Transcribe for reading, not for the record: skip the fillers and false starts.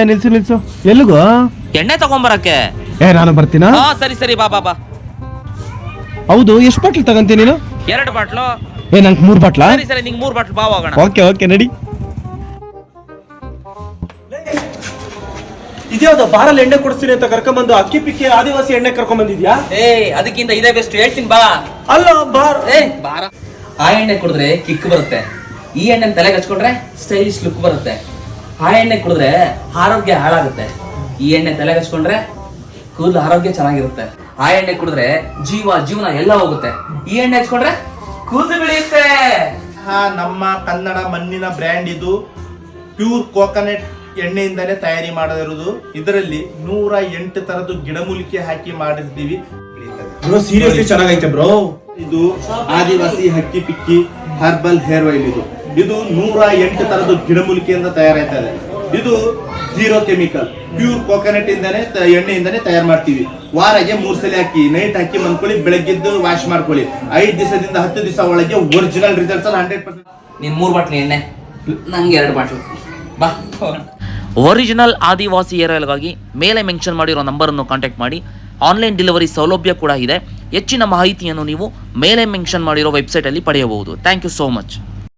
ನಿಲ್ಸು ಎಲ್ಲಿಗೋ? ಎಣ್ಣೆ ತಗೊಂಬರಕ್ಕೆ. ನಾನು ಬರ್ತೀನಾ? ಸರಿ ಬಾ ಬಾ ಬಾ. ಹೌದು, ಎಷ್ಟು ಬಾಟ್ಲ್ ತಗಂತೀನಿ ನೀನು? 2 ಬಾಟ್ಲು. ನಂಗೆ 3 ಬಾಟ್ಲಾ? ಸರಿ ನಿಂಗೆ 3 ಬಾಟ್ಲು ಬಾ ಹೋಗೋಣ. ಓಕೆ ನಡಿ. ಇದ್ಯಾವ್ದು ಬಾರಲ್ಲಿ ಎಣ್ಣೆ ಕೊಡಿಸ್ತೀನಿ ಅಂತ ಕರ್ಕೊಂಬಂದು ಅಕ್ಕಿ ಪಿಕ್ಕಿ ಆದಿವಾಸಿ ಎಣ್ಣೆ ಕರ್ಕೊಂಡ್ ಬಂದಿದ್ಯಾ? ಅದಕ್ಕಿಂತ ಇದೇ ಬೆಸ್ಟ್, ಹೇಳ್ತೀನಿ ಬಾ. ಅಲ್ಲ ಬಾರ್ ಬಾರ. ಆ ಎಣ್ಣೆ ಕುಡಿದ್ರೆ ಕಿಕ್ ಬರುತ್ತೆ, ಈ ಎಣ್ಣೆ ತಲೆಗೆ ಹಚ್ಕೊಂಡ್ರೆ ಸ್ಟೈಲಿಶ್ ಲುಕ್ ಬರುತ್ತೆ. ಆ ಎಣ್ಣೆ ಕುಡಿದ್ರೆ ಆರೋಗ್ಯ ಹಾಳಾಗುತ್ತೆ, ಈ ಎಣ್ಣೆ ತಲೆಗೆ ಹಚ್ಕೊಂಡ್ರೆ ಕೂದಲು ಆರೋಗ್ಯ ಚೆನ್ನಾಗಿರುತ್ತೆ. ಆ ಎಣ್ಣೆ ಕುಡಿದ್ರೆ ಜೀವನ ಎಲ್ಲ ಹೋಗುತ್ತೆ, ಈ ಎಣ್ಣೆ ಹಚ್ಕೊಂಡ್ರೆ ಕೂದಲು ಬೆಳೆಯುತ್ತೆ. ನಮ್ಮ ಕನ್ನಡ ಮಣ್ಣಿನ ಬ್ರ್ಯಾಂಡ್ ಇದು. ಪ್ಯೂರ್ ಕೋಕೋನಟ್ ಎಣ್ಣೆಯಿಂದಾನೇ ತಯಾರಿ ಮಾಡಿರೋದು. ಇದರಲ್ಲಿ 108 ತರದ್ದು ಗಿಡಮೂಲಿಕೆ ಹಾಕಿ ಮಾಡಿರ್ತೀವಿ. ಸೀರಿಯಸ್ಲಿ ಚೆನ್ನಾಗೈತೆ ಬ್ರೋ. ಇದು ಆದಿವಾಸಿ ಹಕ್ಕಿ ಪಿಕ್ಕಿ ಹರ್ಬಲ್ ಹೇರ್ ಆಯಿಲ್. ಇದು 108 ತರದ್ದು ಗಿಡಮೂಲಿಕೆಯಿಂದ ತಯಾರಾಯ್ತದೆ. ಇದು 0 ಕೆಮಿಕಲ್, ಪ್ಯೂರ್ ಕೋಕೋನಟ್ ಇಂದಾನೆ ಎಣ್ಣೆಯಿಂದಾನೆ ತಯಾರು ಮಾಡ್ತೀವಿ. ವಾರಗೆ 3 ಸಲ ಹಾಕಿ, ನೈಟ್ ಹಾಕಿ ಮನ್ಕೊಳ್ಳಿ, ಬೆಳಗ್ಗೆದ್ದು ವಾಶ್ ಮಾಡ್ಕೊಳ್ಳಿ. 5 ದಿವಸದಿಂದ 10 ದಿವಸ ಒಳಗೆ ಒರಿಜಿನಲ್ ರಿಸಲ್ಟ್ಸ್ 100%. ನೀನ್ 3 ಬಾಟ್ಲಿ ಎಣ್ಣೆ, ನಂಗೆ 2 ಬಾಟ್ಲು ಬಾ. ಒರಿಜಿನಲ್ ಆದಿವಾಸಿ ಹೇರ್ ಆಯಿಲ್ಗಾಗಿ ಮೇಲೆ ಮೆನ್ಷನ್ ಮಾಡಿರೋ ನಂಬರನ್ನು ಕಾಂಟ್ಯಾಕ್ಟ್ ಮಾಡಿ. ಆನ್ಲೈನ್ ಡೆಲಿವರಿ ಸೌಲಭ್ಯ ಕೂಡ ಇದೆ. ಹೆಚ್ಚಿನ ಮಾಹಿತಿಯನ್ನು ನೀವು ಮೇಲೆ ಮೆನ್ಷನ್ ಮಾಡಿರೋ ವೆಬ್ಸೈಟಲ್ಲಿ ಪಡೆಯಬಹುದು. Thank you so much.